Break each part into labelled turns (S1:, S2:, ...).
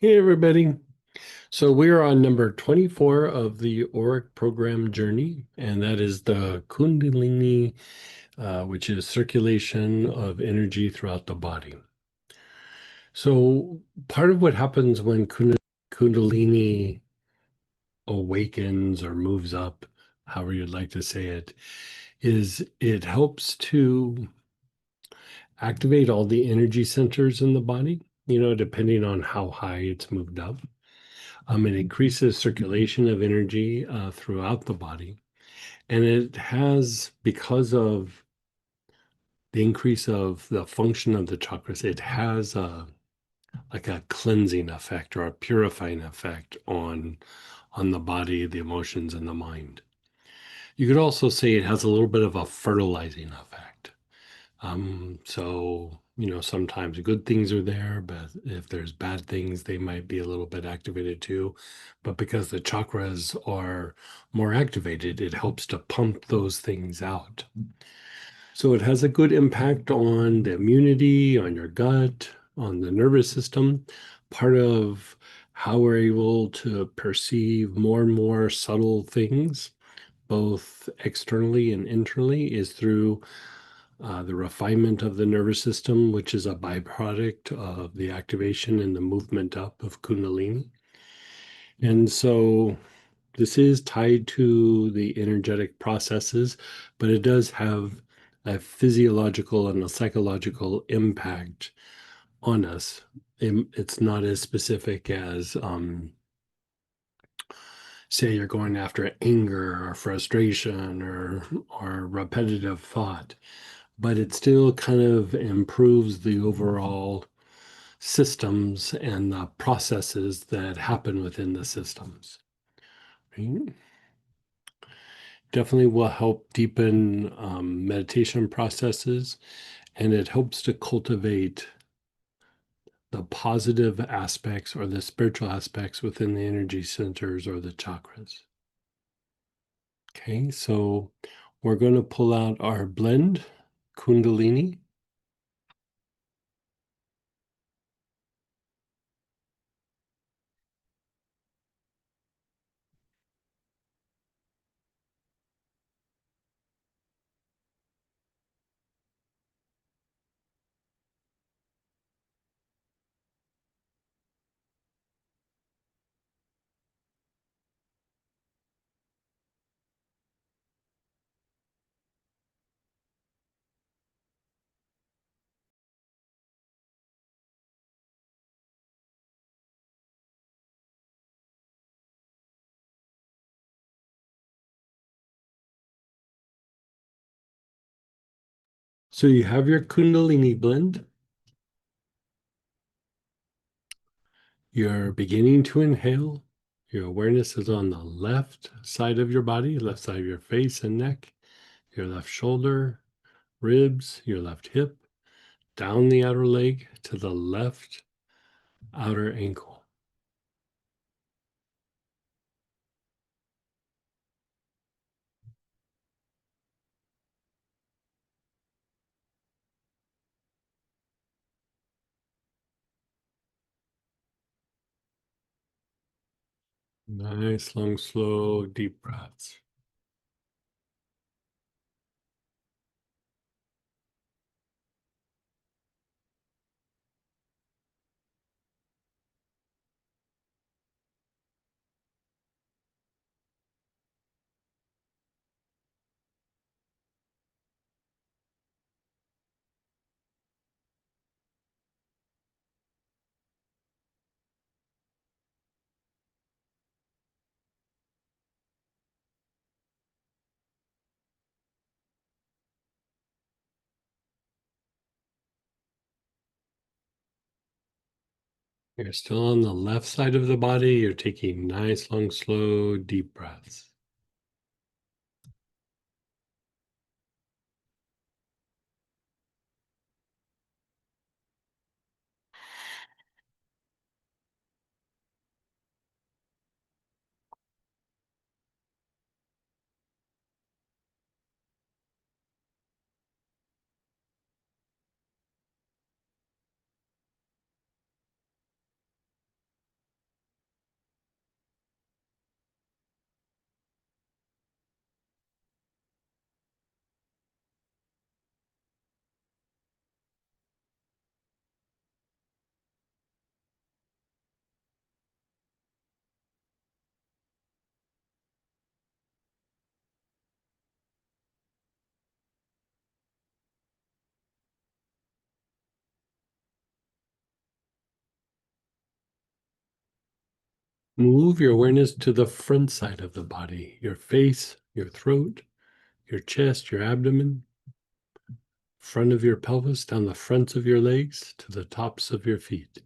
S1: Hey, everybody. So we're on number 24 of the Auric program journey, and that is the Kundalini, which is circulation of energy throughout the body. So part of what happens when Kundalini awakens or moves up, however you'd like to say it, is it helps to activate all the energy centers in the body, depending on how high it's moved up. It increases circulation of energy throughout the body. And it has, because of the increase of the function of the chakras, it has like a cleansing effect or a purifying effect on the body, the emotions, and the mind. You could also say it has a little bit of a fertilizing effect. So, sometimes good things are there, but if there's bad things, they might be a little bit activated too. But because the chakras are more activated, it helps to pump those things out. So it has a good impact on the immunity, on your gut, on the nervous system. Part of how we're able to perceive more and more subtle things, both externally and internally, is through the refinement of the nervous system, which is a byproduct of the activation and the movement up of Kundalini. And so this is tied to the energetic processes, but it does have a physiological and a psychological impact on us. It's not as specific as, say, you're going after anger or frustration or repetitive thought, but it still kind of improves the overall systems and the processes that happen within the systems. Right? Definitely will help deepen meditation processes, and it helps to cultivate the positive aspects or the spiritual aspects within the energy centers or the chakras. Okay, so we're going to pull out our blend, Kundalini. So you have your Kundalini blend. You're beginning to inhale. Your awareness is on the left side of your body, left side of your face and neck, your left shoulder, ribs, your left hip, down the outer leg to the left outer ankle. Nice, long, slow, deep breaths. You're still on the left side of the body. You're taking nice, long, slow, deep breaths. Move your awareness to the front side of the body, your face, your throat, your chest, your abdomen, front of your pelvis, down the fronts of your legs to the tops of your feet.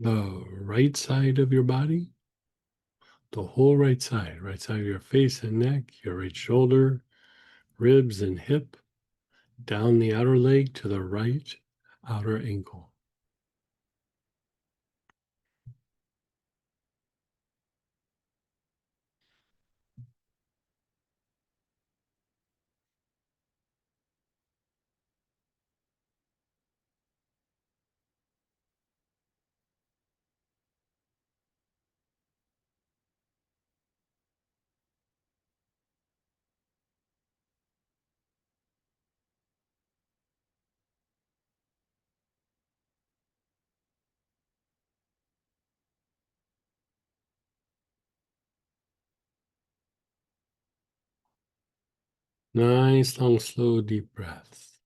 S1: The right side of your body, the whole right side of your face and neck, your right shoulder, ribs and hip, down the outer leg to the right outer ankle. Nice, long, slow, deep breaths.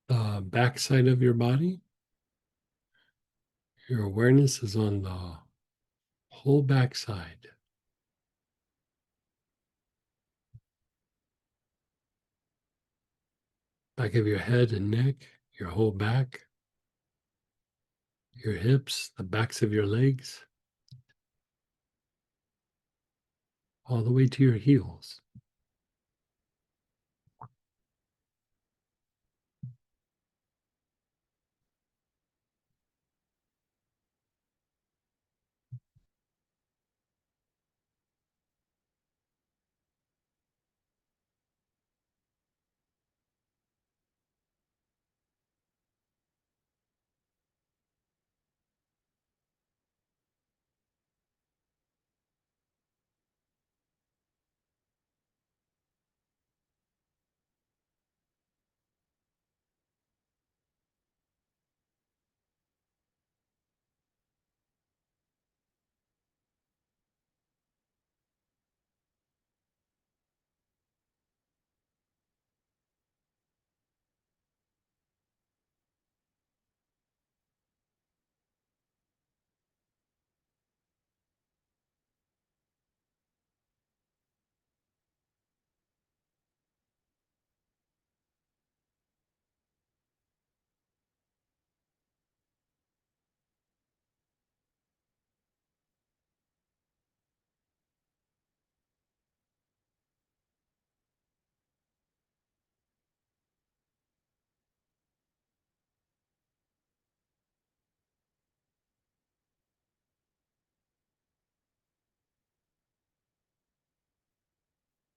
S1: The back side of your body, your awareness is on the whole back side. Back of your head and neck, your whole back, your hips, the backs of your legs, all the way to your heels.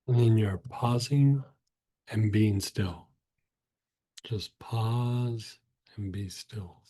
S1: And then you're pausing and being still. Just pause and be still.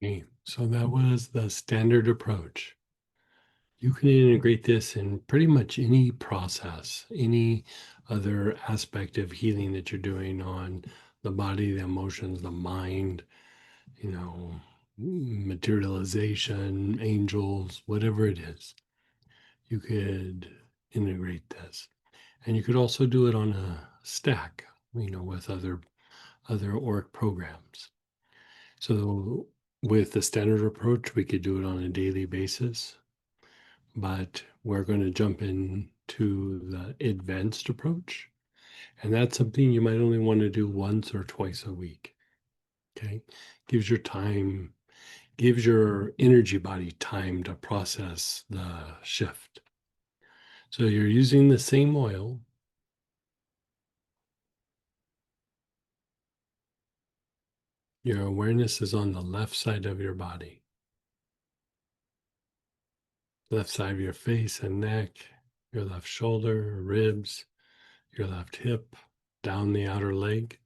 S1: Okay, so that was the standard approach. You can integrate this in pretty much any process, any other aspect of healing that you're doing on the body, the emotions, the mind, materialization, angels, whatever it is. You could integrate this. And you could also do it on a stack, with other Auric programs. So with the standard approach, we could do it on a daily basis, but we're going to jump into the advanced approach. And that's something you might only want to do once or twice a week. Okay. Gives your time, gives your energy body time to process the shift. So you're using the same oil. Your awareness is on the left side of your body, left side of your face and neck, your left shoulder, ribs, your left hip, down the outer leg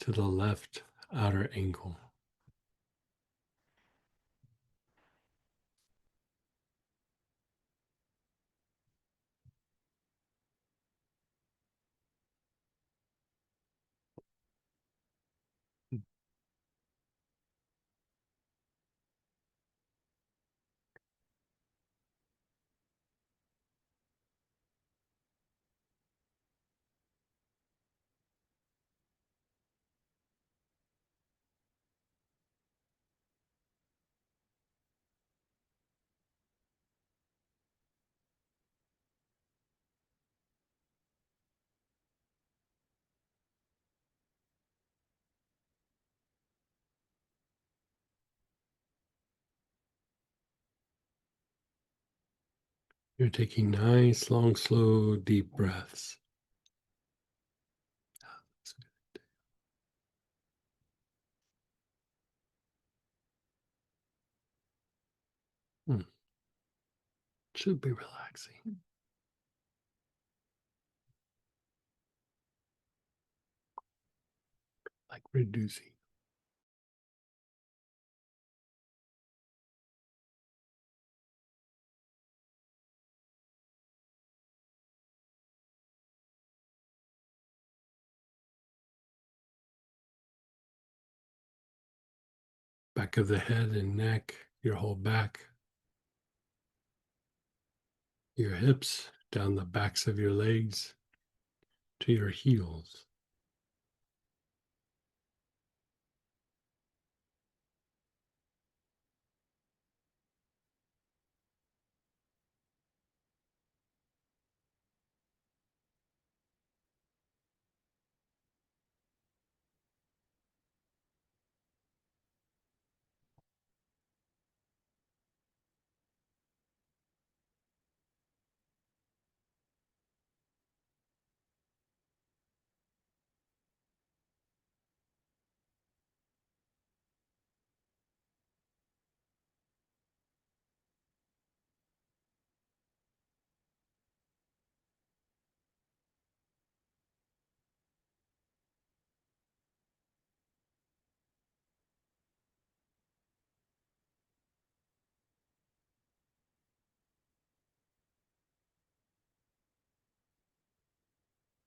S1: to the left outer ankle. You're taking nice, long, slow, deep breaths. Hmm. Should be relaxing. Like reducing. Back of the head and neck, your whole back, your hips, down the backs of your legs to your heels.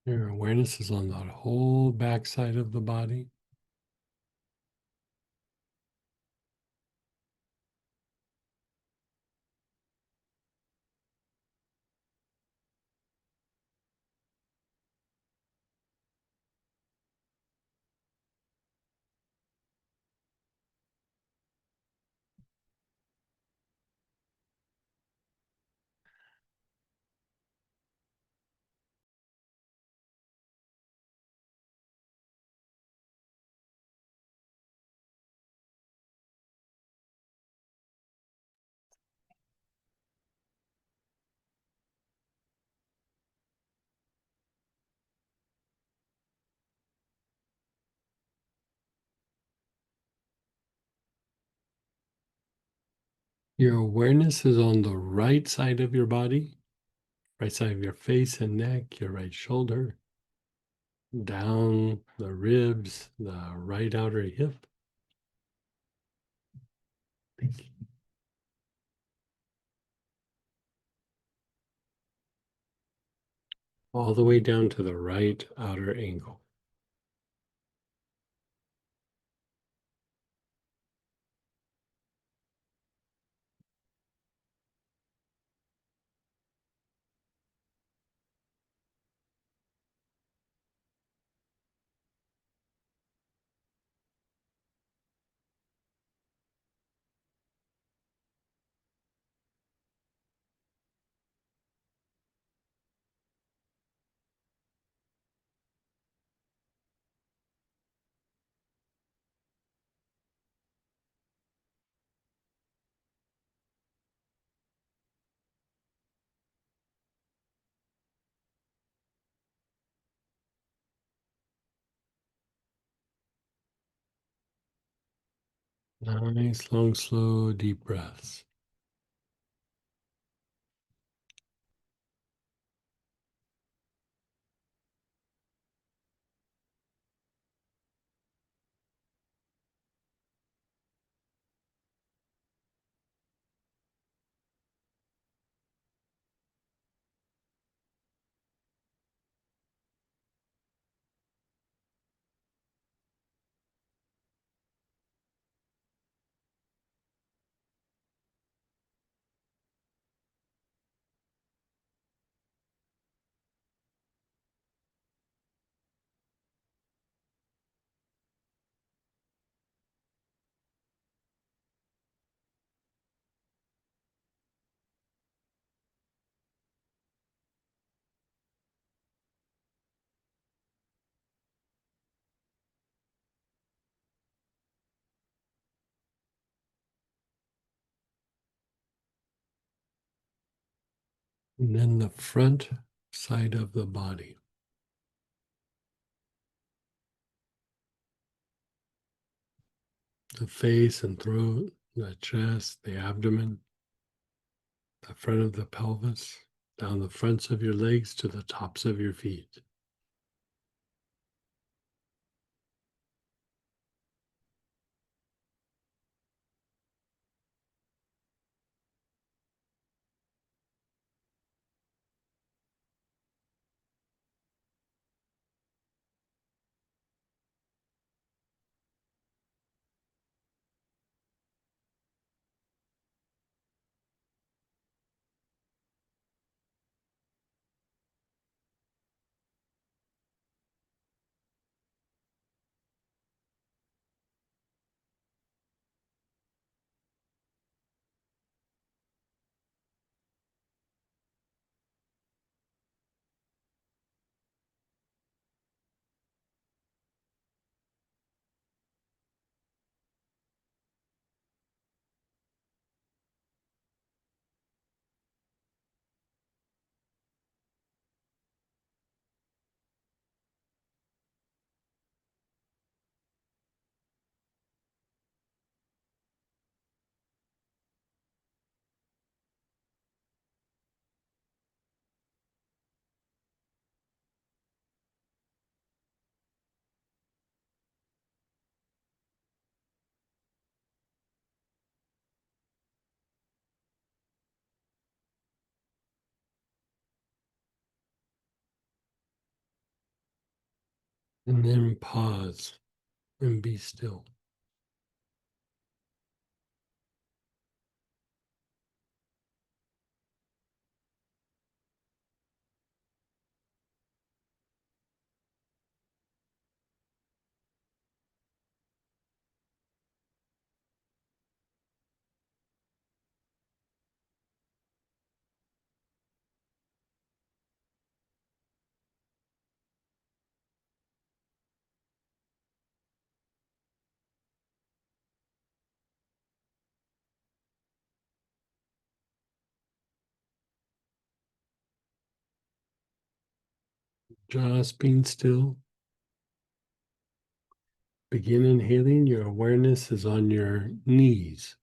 S1: Your awareness is on the whole backside of the body. Your awareness is on the right side of your body, right side of your face and neck, your right shoulder, down the ribs, the right outer hip. All the way down to the right outer ankle. Nice, long, slow, deep breaths. And then the front side of the body, the face and throat, the chest, the abdomen, the front of the pelvis, down the fronts of your legs to the tops of your feet. And then pause and be still. Just being still. Begin inhaling. Your awareness is on your knees.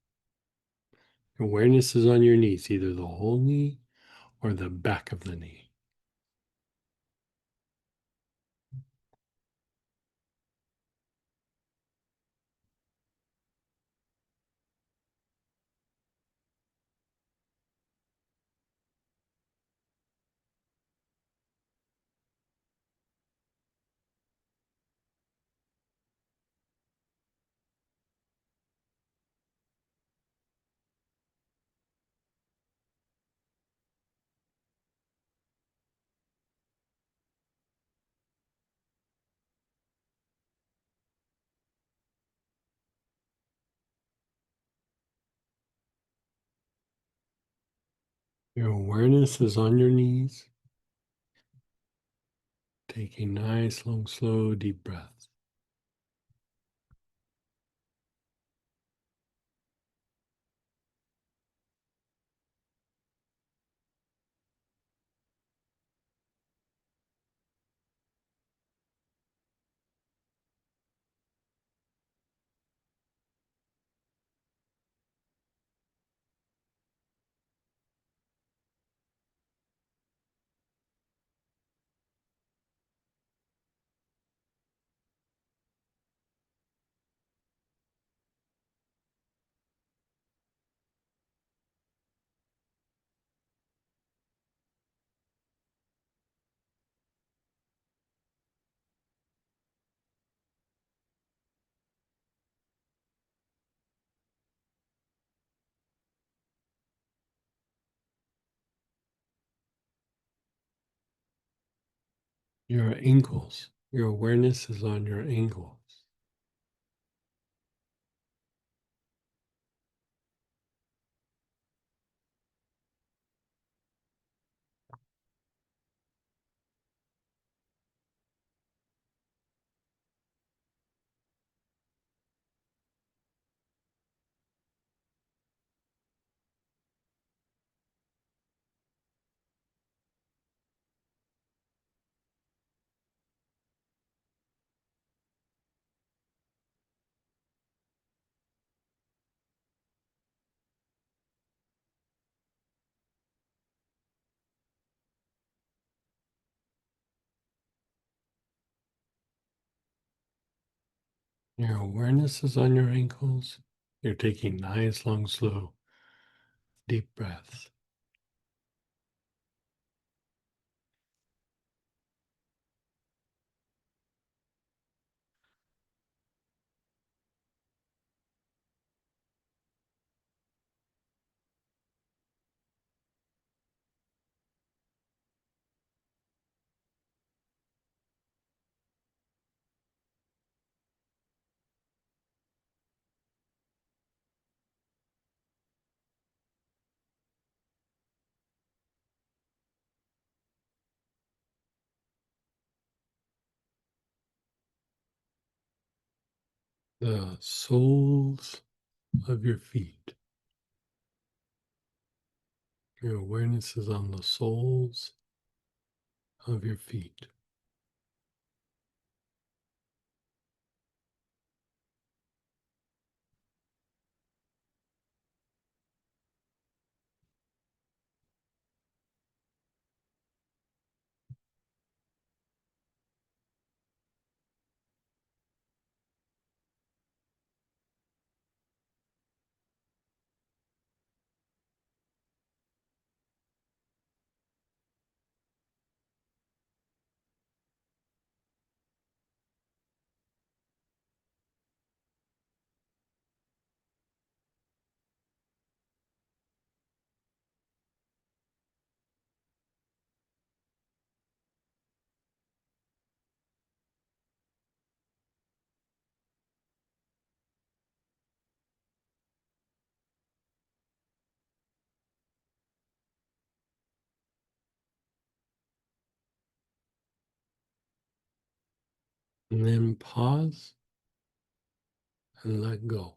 S1: Awareness is on your knees, either the whole knee or the back of the knee. Your awareness is on your knees. Taking nice, long, slow, deep breaths. Your ankles. Your awareness is on your ankles. Your awareness is on your ankles. You're taking nice, long, slow, deep breaths. The soles of your feet. Your awareness is on the soles of your feet. And then pause and let go.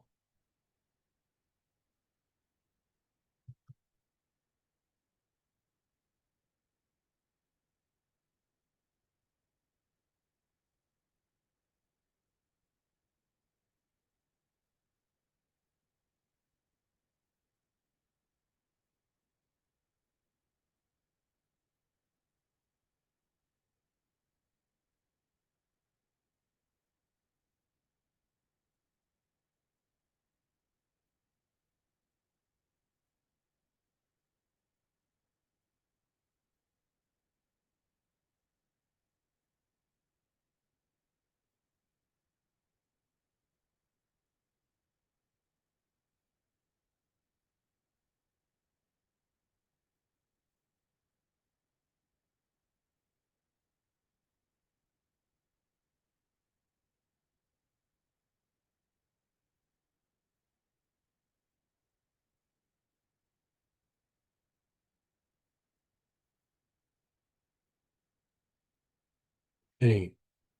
S1: Hey,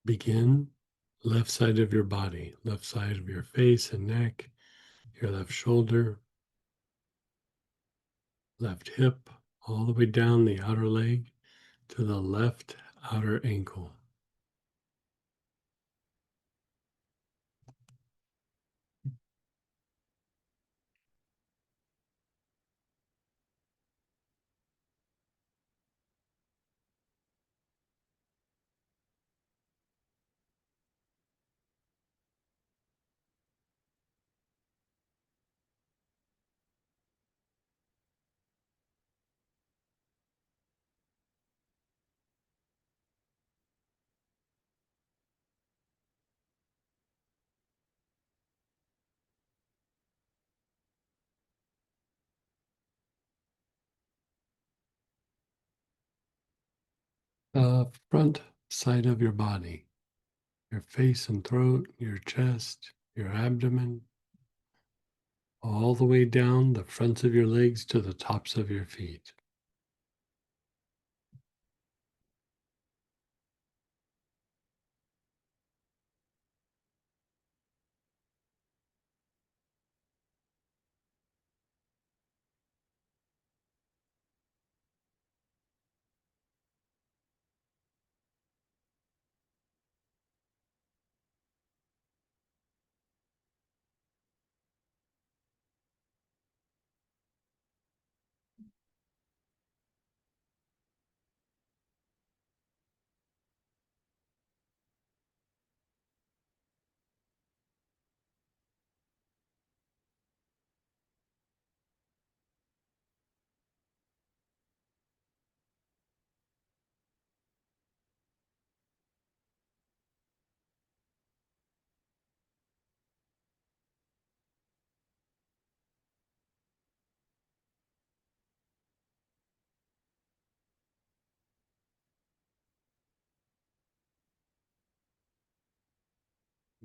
S1: begin left side of your body, left side of your face and neck, your left shoulder, left hip, all the way down the outer leg to the left outer ankle. Front side of your body, your face and throat, your chest, your abdomen, all the way down the fronts of your legs to the tops of your feet.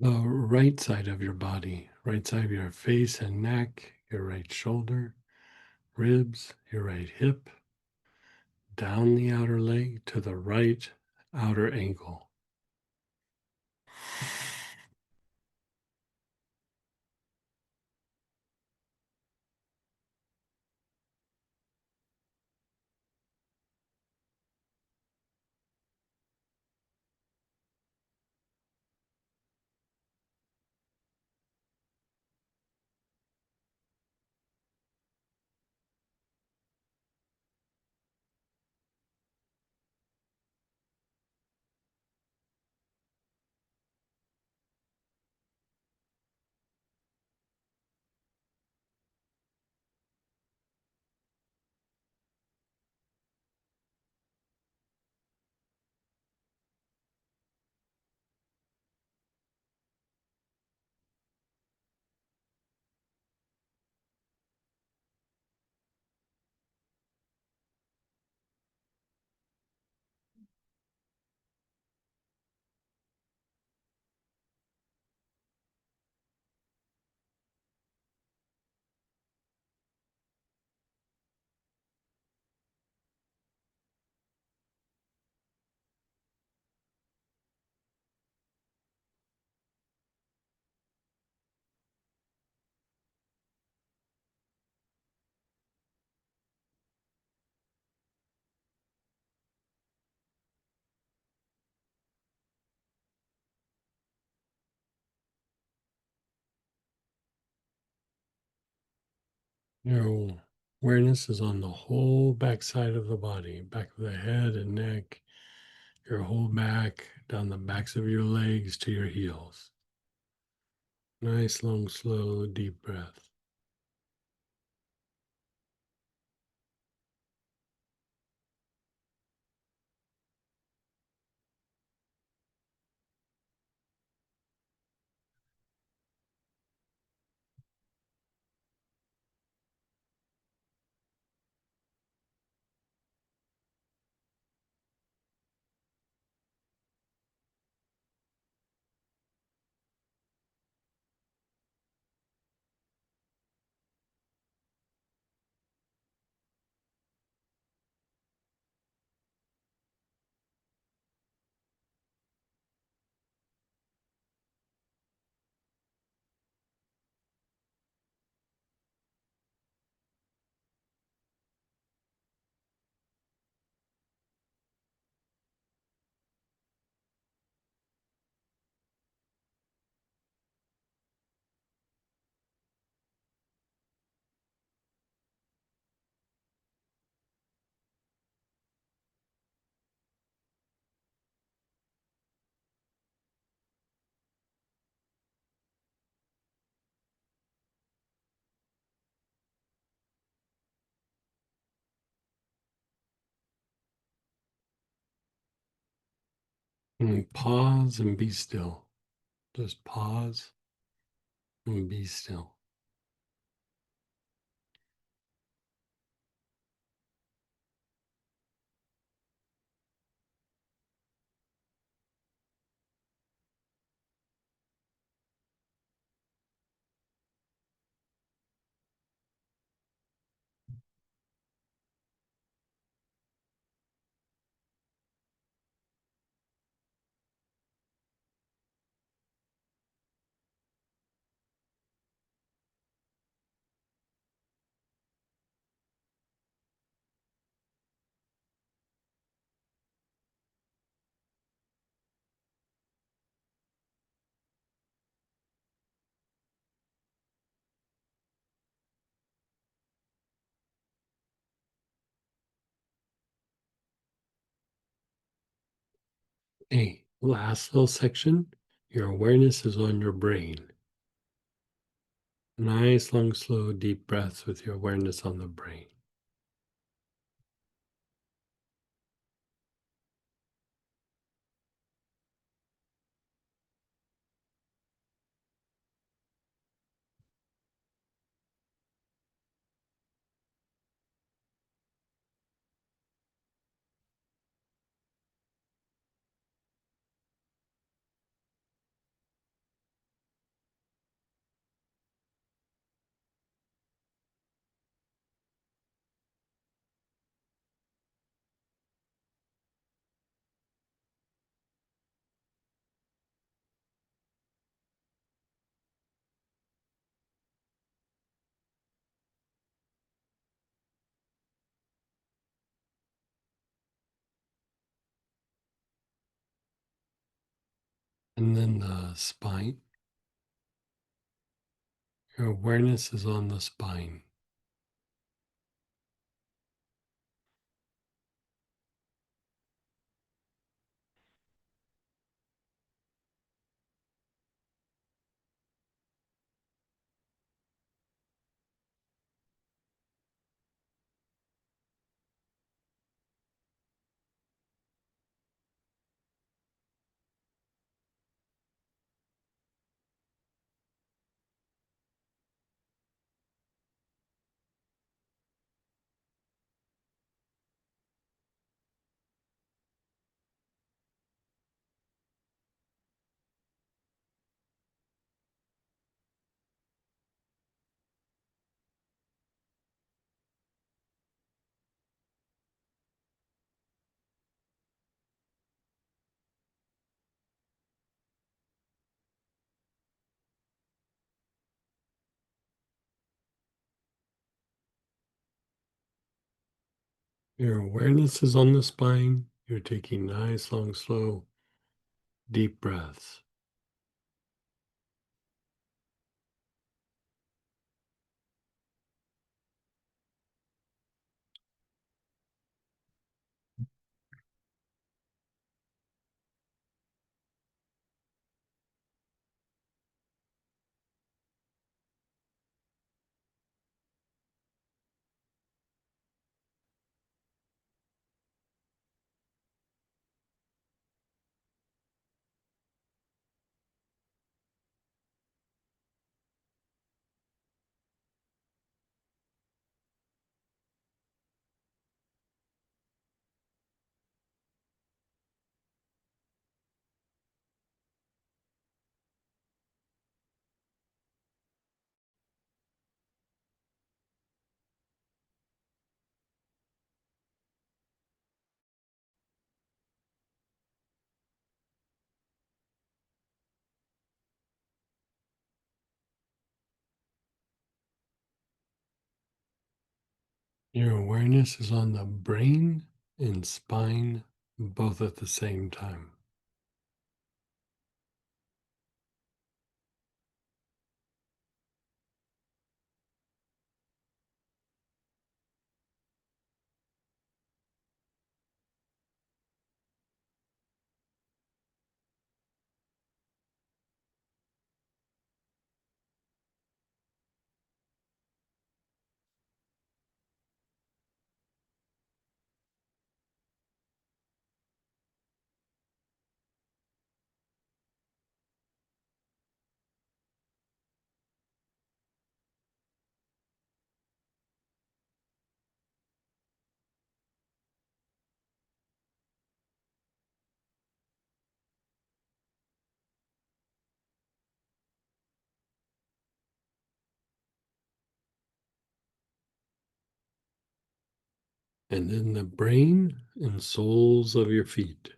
S1: The right side of your body, right side of your face and neck, your right shoulder, ribs, your right hip, down the outer leg to the right outer ankle. Your awareness is on the whole back side of the body, back of the head and neck, your whole back, down the backs of your legs to your heels. Nice, long, slow, deep breath. And pause and be still. Just pause and be still. Hey, last little section. Your awareness is on your brain. Nice, long, slow, deep breaths with your awareness on the brain. And then the spine. Your awareness is on the spine. Your awareness is on the spine. You're taking nice, long, slow, deep breaths. Your awareness is on the brain and spine both at the same time. And then the brain and soles of your feet.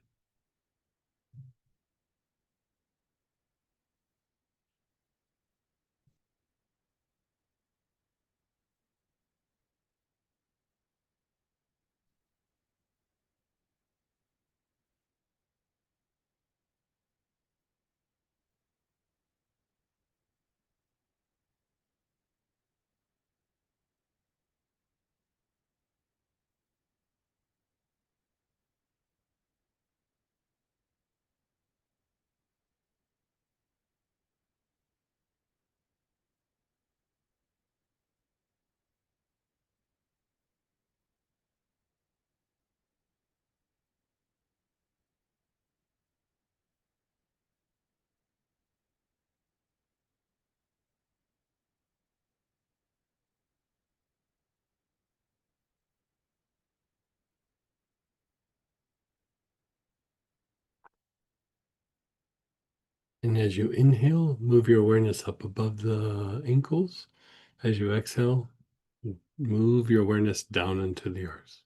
S1: And as you inhale, move your awareness up above the ankles. As you exhale, move your awareness down into the earth.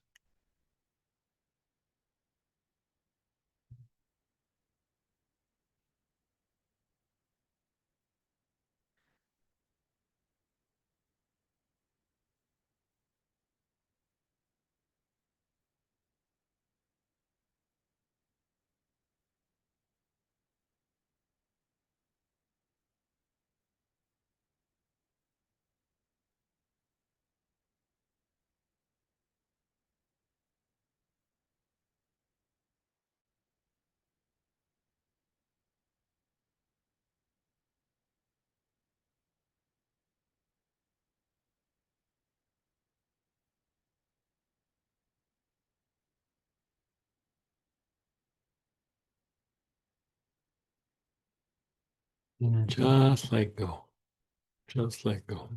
S1: And just let go. Just let go.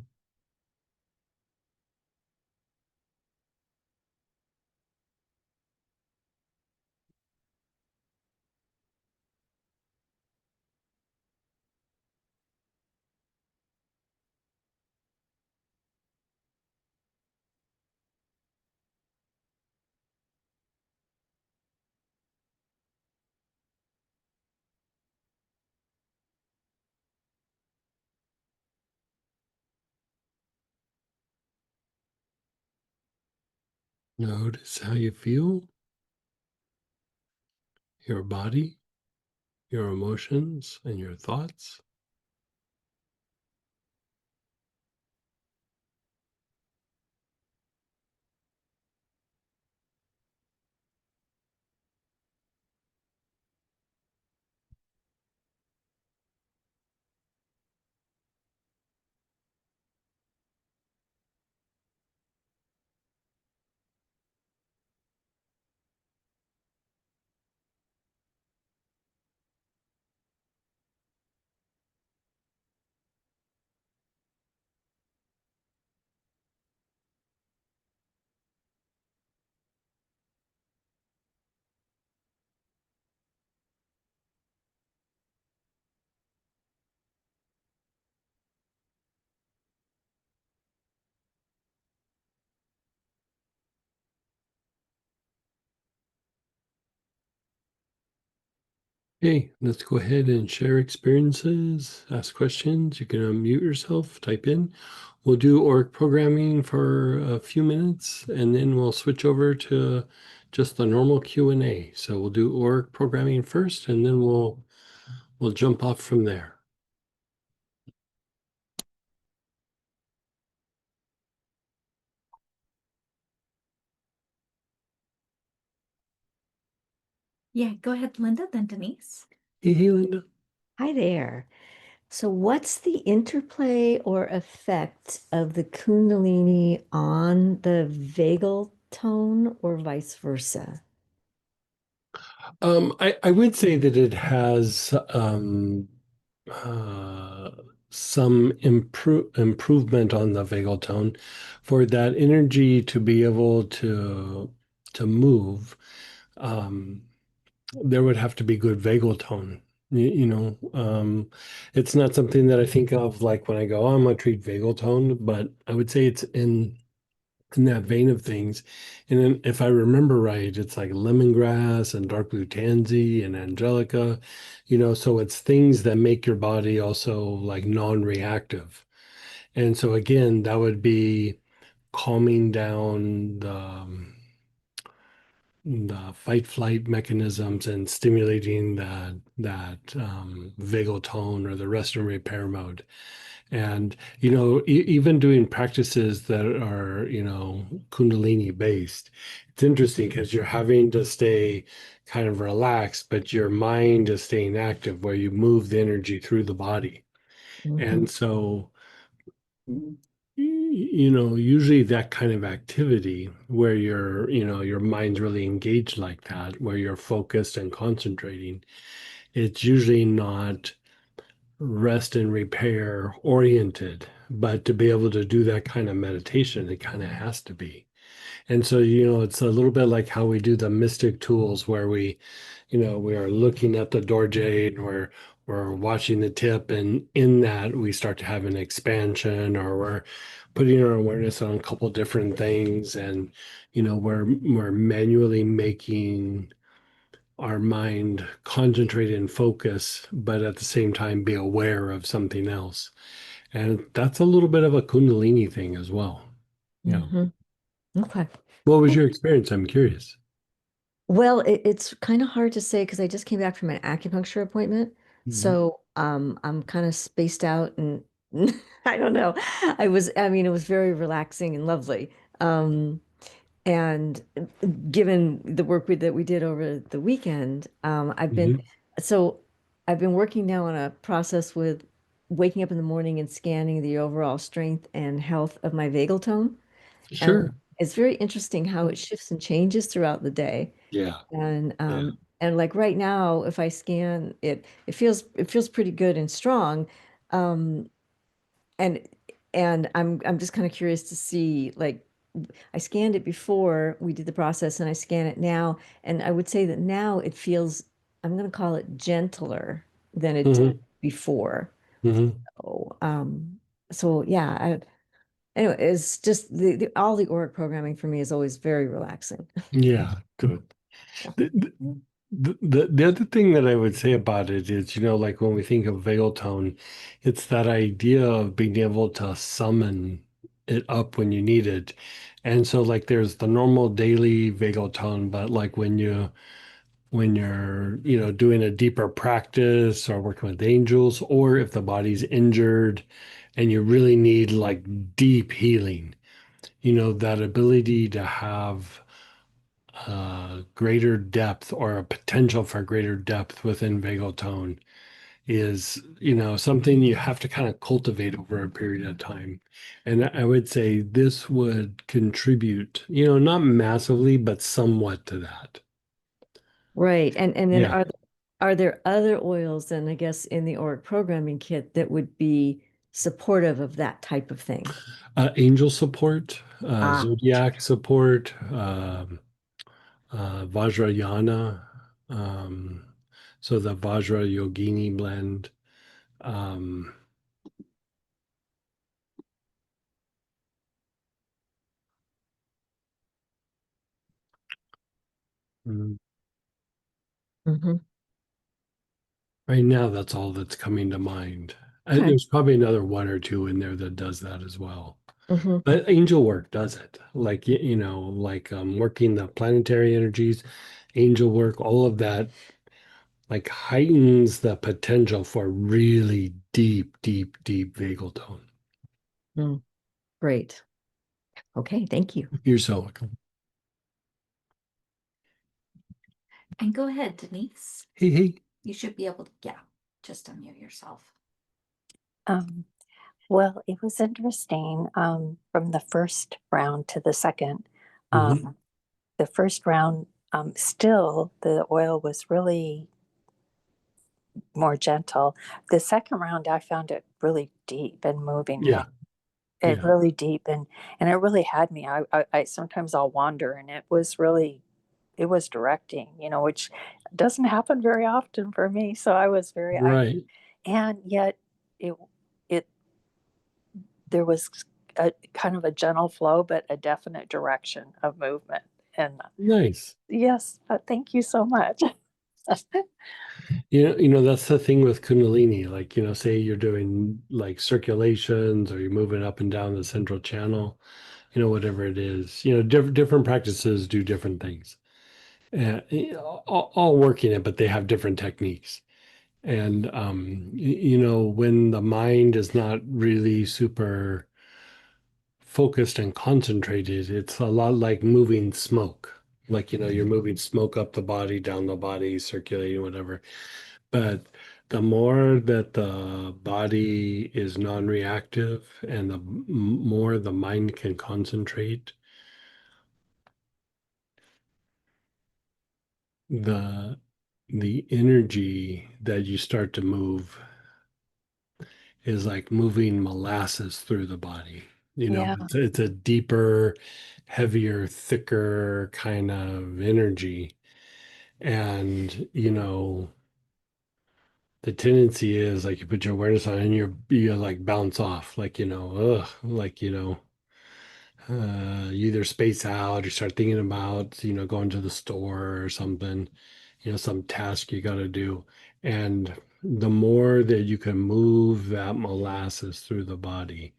S1: Notice how you feel, your body, your emotions, and your thoughts. Okay, let's go ahead and share experiences, ask questions. You can unmute yourself, type in, We'll do Auric programming for a few minutes, and then we'll switch over to just the normal Q&A. So we'll do Auric programming first, and then we'll jump off from there.
S2: Yeah, go ahead, Linda, then Denise.
S1: Hey, Linda.
S3: Hi there. So, what's the interplay or effect of the Kundalini on the vagal tone or vice versa?
S1: I would say that it has uh, some improvement on the vagal tone for that energy to be able to move. Um, there would have to be good vagal tone. It's not something that I think of like when I go, oh, I'm gonna treat vagal tone, but I would say it's in that vein of things. And then if I remember right, it's like lemongrass and dark blue tansy and angelica, so it's things that make your body also like non-reactive. And so again, that would be calming down the fight flight mechanisms and stimulating that vagal tone or the rest and repair mode. And even doing practices that are Kundalini based, it's interesting because you're having to stay kind of relaxed, but your mind is staying active where you move the energy through the body.
S3: Mhm.
S1: And so usually that kind of activity where your mind's really engaged like that, where you're focused and concentrating, it's usually not rest and repair oriented. But to be able to do that kind of meditation, it kind of has to be. And so, it's a little bit like how we do the mystic tools where we are looking at the door jade, we're watching the tip, and in that we start to have an expansion, or we're putting our awareness on a couple different things, and we're manually making our mind concentrate and focus, but at the same time be aware of something else. And that's a little bit of a Kundalini thing as well. Yeah.
S3: Mhm. Okay.
S1: What was your experience? I'm curious.
S3: Well, it's kind of hard to say because I just came back from an acupuncture appointment.
S1: Mhm.
S3: So I'm kind of spaced out and I don't know. I mean, it was very relaxing and lovely. And given the work that we did over the weekend,
S1: Mhm.
S3: so I've been working now on a process with waking up in the morning and scanning the overall strength and health of my vagal tone. And
S1: Sure.
S3: it's very interesting how it shifts and changes throughout the day.
S1: Yeah.
S3: And
S1: Yeah.
S3: like right now, if I scan it, it feels pretty good and strong. Um, and I'm just kind of curious to see like I scanned it before we did the process and I scan it now. And I would say that now it feels, I'm going to call it gentler than it did
S1: Hmm.
S3: before.
S1: Hmm.
S3: So, so yeah, anyway, it's just all the Auric programming for me is always very relaxing.
S1: Yeah. Good. The, the other thing that I would say about it is, like when we think of veil tone, it's that idea of being able to summon it up when you need it. And so like there's the normal daily vagal tone, but like when you're doing a deeper practice or working with angels, or if the body's injured and you really need like deep healing, that ability to have greater depth or a potential for greater depth within vagal tone is, something you have to kind of cultivate over a period of time. And I would say this would contribute, not massively, but somewhat to that.
S3: Right. And then
S1: Yeah.
S3: are there other oils then I guess in the Auric programming kit that would be supportive of that type of thing?
S1: Angel support,
S3: Ah,
S1: zodiac support, Vajrayana, um, so the Vajra Yogini blend. Um, mm,
S3: hmm.
S1: right now, that's all that's coming to mind.
S3: Okay.
S1: There's probably another one or two in there that does that as well.
S3: Hmm.
S1: But angel work does it. Like like working the planetary energies, angel work, all of that like heightens the potential for really deep, deep, deep vagal tone.
S3: Mm, great. Okay, thank you.
S1: You're so welcome.
S2: And go ahead, Denise.
S1: Hey, hey.
S2: You should be able to, yeah, just unmute yourself.
S4: Um, well, it was interesting from the first round to the second.
S1: Mhm.
S4: The first round, still the oil was really more gentle. The second round, I found it really deep and moving.
S1: Yeah,
S4: It
S1: yeah,
S4: really deep and it really had me. I sometimes I'll wander, and it was directing, which doesn't happen very often for me. So I was
S1: right.
S4: and yet it it there was a kind of a gentle flow, but a definite direction of movement. And
S1: Nice.
S4: yes, thank you so much.
S1: That's the thing with Kundalini. Like, say you're doing like circulations or you're moving up and down the central channel, whatever it is, different practices do different things. All working it, but they have different techniques. And, when the mind is not really super focused and concentrated, it's a lot like moving smoke. Like, you're moving smoke up the body, down the body, circulating, whatever. But the more that the body is non-reactive and the more the mind can concentrate, the the energy that you start to move is like moving molasses through the body.
S4: Yeah.
S1: It's a deeper, heavier, thicker kind of energy. And, the tendency is like you put your awareness on and you like bounce off, like, like, you either space out or start thinking about, going to the store or something, some task you got to do. And the more that you can move that molasses through the body,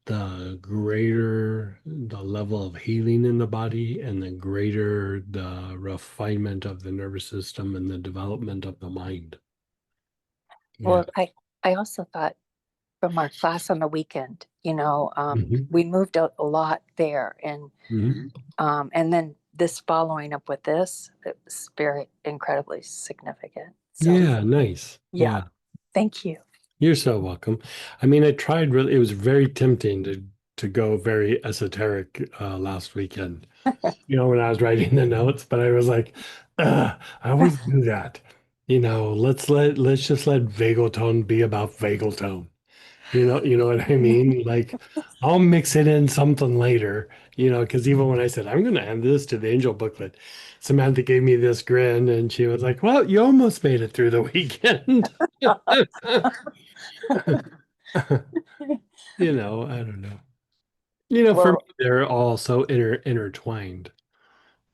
S1: the greater the level of healing in the body and the greater the refinement of the nervous system and the development of the mind. Yeah.
S4: Well, I also thought from our class on the weekend,
S1: Hmm.
S4: we moved a lot there,
S1: Hmm.
S4: and then this following up with this, it was very incredibly significant. So
S1: Yeah, nice.
S4: yeah,
S1: Yeah.
S4: thank you.
S1: You're so welcome. I mean, I tried really, it was very tempting to go very esoteric last weekend, when I was writing the notes, but I was like, I always do that. Let's just let vagal tone be about vagal tone. You know what I mean? Like I'll mix it in something later, because even when I said I'm gonna add this to the angel booklet, Samantha gave me this grin and she was like, well, you almost made it through the weekend. I don't know. For me,
S4: Well,
S1: they're all so intertwined.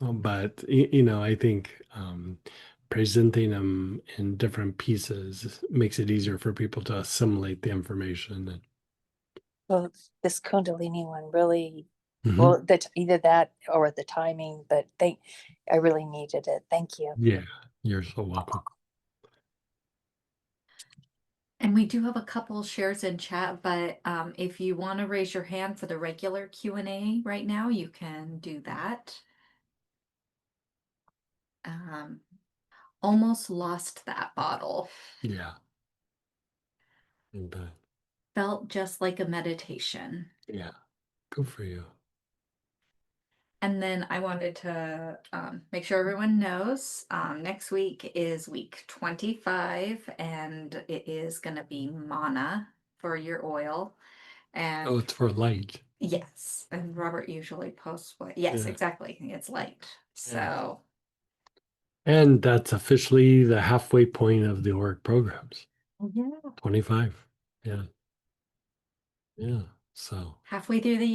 S1: But I think presenting them in different pieces makes it easier for people to assimilate the information.
S4: well, this Kundalini one really,
S1: Mhm.
S4: well, either that or the timing, but I really needed it. Thank you.
S1: Yeah, you're so welcome.
S2: And we do have a couple shares in chat, but if you want to raise your hand for the regular Q&A right now, you can do that. Almost lost that bottle.
S1: Yeah. And,
S2: Felt just like a meditation.
S1: yeah. Good for you.
S2: And then I wanted to make sure everyone knows next week is week 25, and it is going to be mana for your oil. And
S1: Oh, it's for light.
S2: yes, and Robert usually posts what, yes,
S1: Yeah.
S2: exactly. It's light. So,
S1: And that's officially the halfway point of the Auric programs.
S4: Yeah.
S1: 25. Yeah. Yeah. So
S2: halfway through the